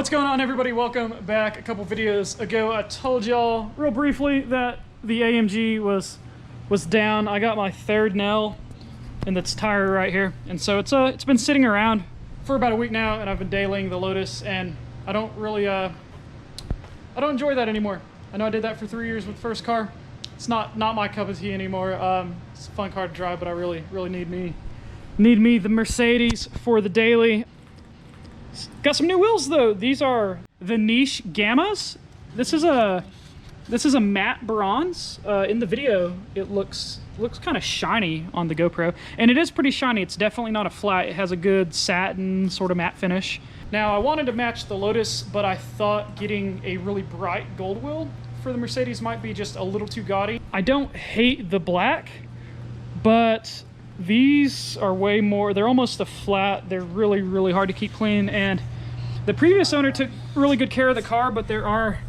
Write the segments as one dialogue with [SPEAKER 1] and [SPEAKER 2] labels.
[SPEAKER 1] What's going on, everybody? Welcome back. A couple videos ago I told y'all real briefly that the AMG was down. I got my third nail in this tire right here, and so it's been sitting around for about a week now, and I've been dailying the Lotus, and I don't really I don't enjoy that anymore. I know I did that for 3 years with the first car. It's not my cup of tea anymore. It's a fun car to drive, but I really need me the Mercedes for the daily. Got some new wheels though. These are the Niche Gammas. This is a matte bronze. In the video, it looks kind of shiny on the GoPro, and it is pretty shiny. It's definitely not a flat. It has a good satin sort of matte finish. Now, I wanted to match the Lotus, but I thought getting a really bright gold wheel for the Mercedes might be just a little too gaudy. I don't hate the black, but these are way more, they're almost a flat. They're really hard to keep clean, and the previous owner took really good care of the car, but there are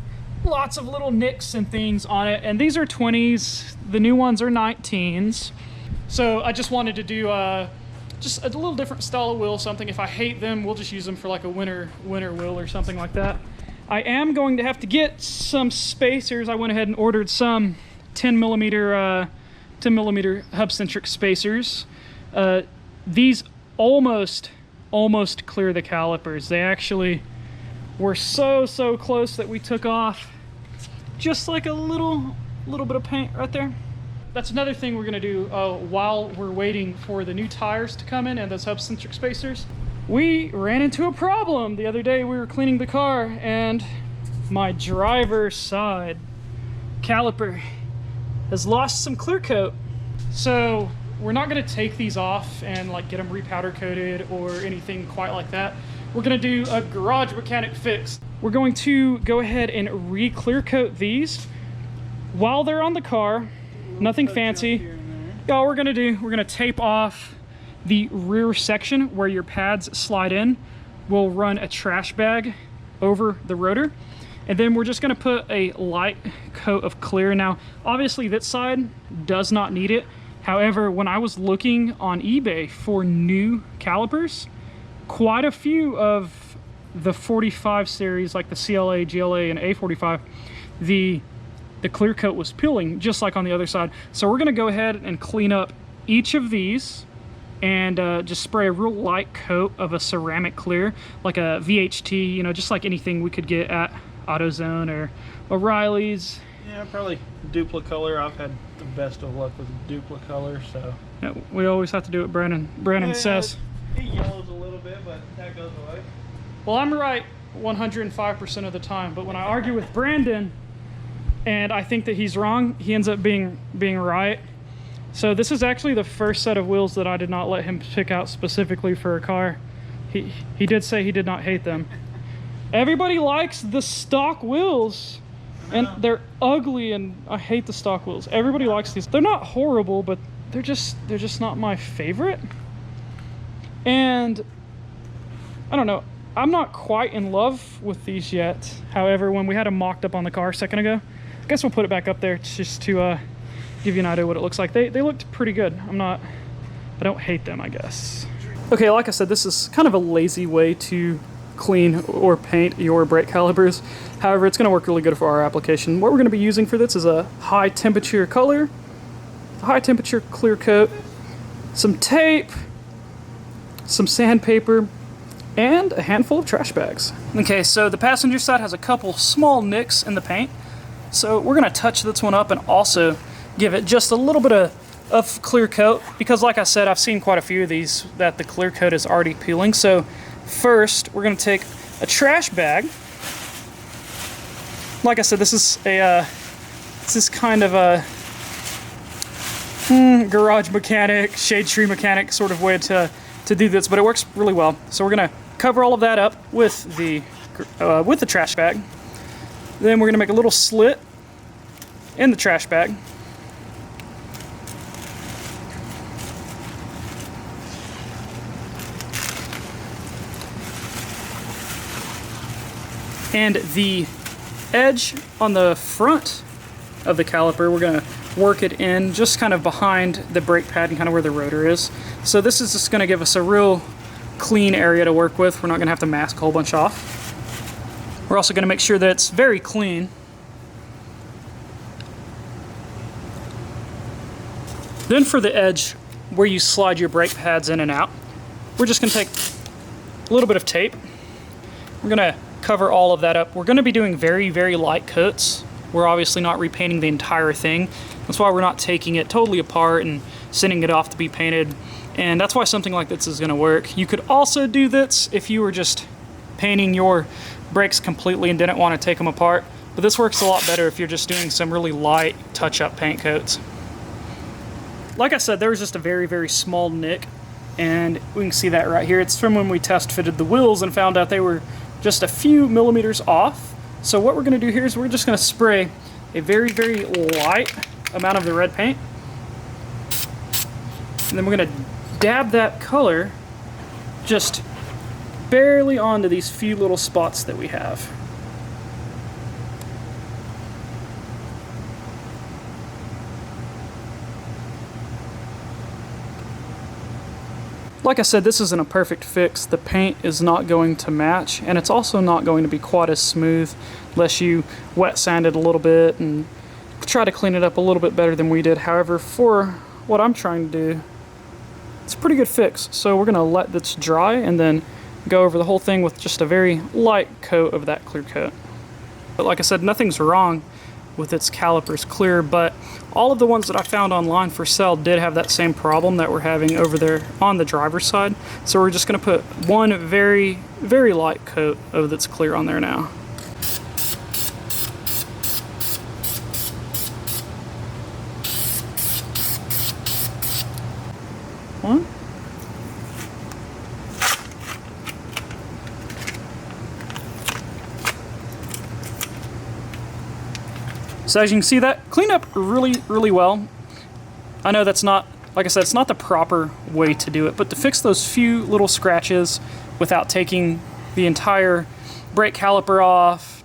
[SPEAKER 1] lots of little nicks and things on it, and these are 20s. The new ones are 19s. So I just wanted to do just a little different style of wheel, something. If I hate them, we'll just use them for like a winter wheel or something like that. I am going to have to get some spacers. I went ahead and ordered some 10 millimeter hub-centric spacers. These almost clear the calipers. They actually were so close that we took off just like a little bit of paint right there. That's another thing we're gonna do while we're waiting for the new tires to come in and those hub-centric spacers. We ran into a problem the other day. We were cleaning the car, and my driver's side caliper has lost some clear coat. So we're not going to take these off and like get them repowder coated or anything quite like that. We're going to do a garage mechanic fix. We're going to go ahead and re-clear coat these while they're on the car. Nothing fancy. All we're going to tape off the rear section where your pads slide in. We'll run a trash bag over the rotor, and then we're just going to put a light coat of clear. Now, obviously this side does not need it. However, when I was looking on eBay for new calipers, quite a few of the 45 series, like the CLA, GLA, and A45, the clear coat was peeling, just like on the other side. So we're going to go ahead and clean up each of these and just spray a real light coat of a ceramic clear, like a VHT, you know, just like anything we could get at AutoZone or O'Reilly's.
[SPEAKER 2] Yeah, probably Duplicolor. I've had the best of luck with Duplicolor, so.
[SPEAKER 1] Yeah, we always have to do what Brandon says.
[SPEAKER 2] It yellows a little bit, but that goes away.
[SPEAKER 1] Well, I'm right 105% of the time, but when I argue with Brandon and I think that he's wrong, he ends up being right. So this is actually the first set of wheels that I did not let him pick out specifically for a car. He did say he did not hate them. Everybody likes the stock wheels, and they're ugly, and I hate the stock wheels. Everybody likes these. They're not horrible, but they're just not my favorite. And I don't know, I'm not quite in love with these yet. However, when we had them mocked up on the car a second ago, I guess we'll put it back up there just to give you an idea what it looks like. They looked pretty good. I don't hate them, I guess. Okay, like I said, this is kind of a lazy way to clean or paint your brake calipers. However, it's going to work really good for our application. What we're going to be using for this is a high temperature color, a high temperature clear coat, some tape, some sandpaper, and a handful of trash bags. Okay, so the passenger side has a couple small nicks in the paint, so we're going to touch this one up and also give it just a little bit of clear coat, because like I said, I've seen quite a few of these that the clear coat is already peeling. So first, we're going to take a trash bag. Like I said, this is kind of a garage mechanic, shade tree mechanic sort of way to do this, but it works really well. So we're going to cover all of that up with the trash bag. Then we're going to make a little slit in the trash bag. And the edge on the front of the caliper, we're going to work it in just kind of behind the brake pad and kind of where the rotor is. So this is just going to give us a real clean area to work with. We're not going to have to mask a whole bunch off. We're also going to make sure that it's very clean. Then for the edge where you slide your brake pads in and out, we're just going to take a little bit of tape. We're going to cover all of that up. We're going to be doing very, very light coats. We're obviously not repainting the entire thing. That's why we're not taking it totally apart and sending it off to be painted. And that's why something like this is going to work. You could also do this if you were just painting your brakes completely and didn't want to take them apart. But this works a lot better if you're just doing some really light touch-up paint coats. Like I said, there was just a very, very small nick, and we can see that right here. It's from when we test fitted the wheels and found out they were just a few millimeters off. So what we're going to do here is we're just going to spray a very, very light amount of the red paint. And then we're going to dab that color just barely onto these few little spots that we have. Like I said, this isn't a perfect fix. The paint is not going to match, and it's also not going to be quite as smooth unless you wet sand it a little bit and try to clean it up a little bit better than we did. However, for what I'm trying to do, it's a pretty good fix. So we're gonna let this dry and then go over the whole thing with just a very light coat of that clear coat. But like I said, nothing's wrong with its calipers clear, but all of the ones that I found online for sale did have that same problem that we're having over there on the driver's side. So we're just going to put one very, very light coat of that's clear on there now. One. So as you can see, that cleaned up really, really well. I know that's not, like I said, it's not the proper way to do it, but to fix those few little scratches without taking the entire brake caliper off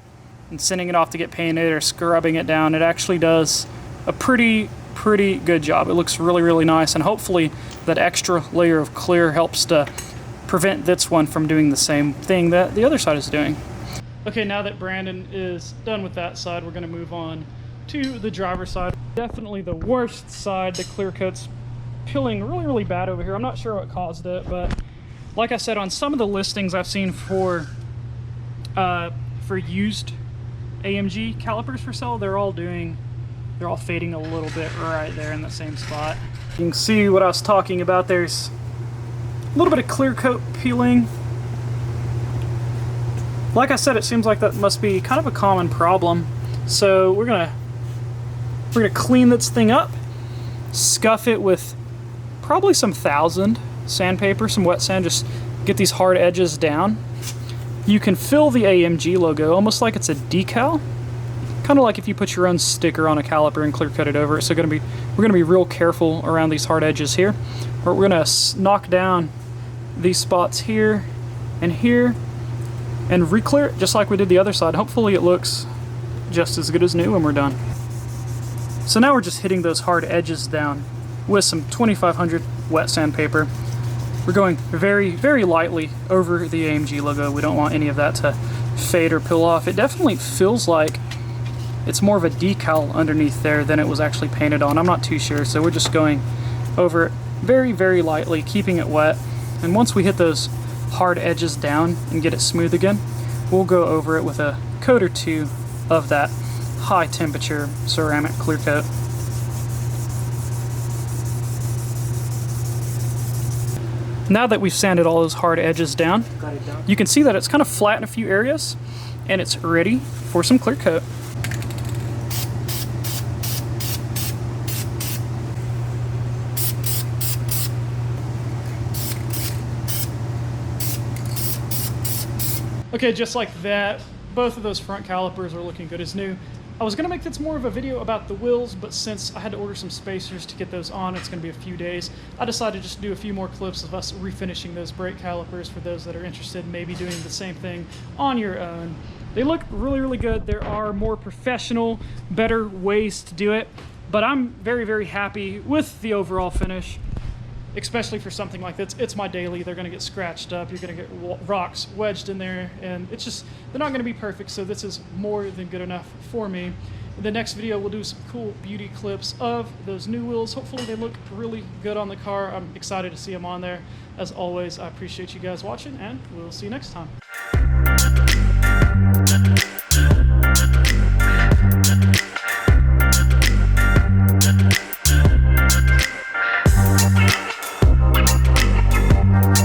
[SPEAKER 1] and sending it off to get painted or scrubbing it down, it actually does a pretty good job. It looks really, really nice, and hopefully that extra layer of clear helps to prevent this one from doing the same thing that the other side is doing. Okay, now that Brandon is done with that side, we're going to move on to the driver's side. Definitely the worst side. The clear coat's peeling really, really bad over here. I'm not sure what caused it, but like I said, on some of the listings I've seen for used AMG calipers for sale, they're all fading a little bit right there in the same spot. You can see what I was talking about. There's a little bit of clear coat peeling. Like I said, it seems like that must be kind of a common problem. So we're gonna clean this thing up, scuff it with probably some 1000 sandpaper, some wet sand, just get these hard edges down. You can fill the AMG logo almost like it's a decal, kind of like if you put your own sticker on a caliper and clear coat it over it. So we're gonna be real careful around these hard edges here. But we're gonna knock down these spots here and here and re-clear it just like we did the other side. Hopefully it looks just as good as new when we're done. So now we're just hitting those hard edges down with some 2500 wet sandpaper. We're going very, very lightly over the AMG logo. We don't want any of that to fade or peel off. It definitely feels like it's more of a decal underneath there than it was actually painted on. I'm not too sure, so we're just going over it very, very lightly, keeping it wet. And once we hit those hard edges down and get it smooth again, we'll go over it with a coat or two of that high temperature ceramic clear coat. Now that we've sanded all those hard edges down, you can see that it's kind of flat in a few areas and it's ready for some clear coat. Okay, just like that, both of those front calipers are looking good as new. I was gonna make this more of a video about the wheels, but since I had to order some spacers to get those on, it's gonna be a few days. I decided just to do a few more clips of us refinishing those brake calipers for those that are interested in maybe doing the same thing on your own. They look really, really good. There are more professional, better ways to do it, but I'm very, very happy with the overall finish. especially for something like this. It's my daily. They're going to get scratched up. You're going to get rocks wedged in there, and it's just, they're not going to be perfect, so this is more than good enough for me. In the next video, we'll do some cool beauty clips of those new wheels. Hopefully they look really good on the car. I'm excited to see them on there. As always, I appreciate you guys watching, and we'll see you next time.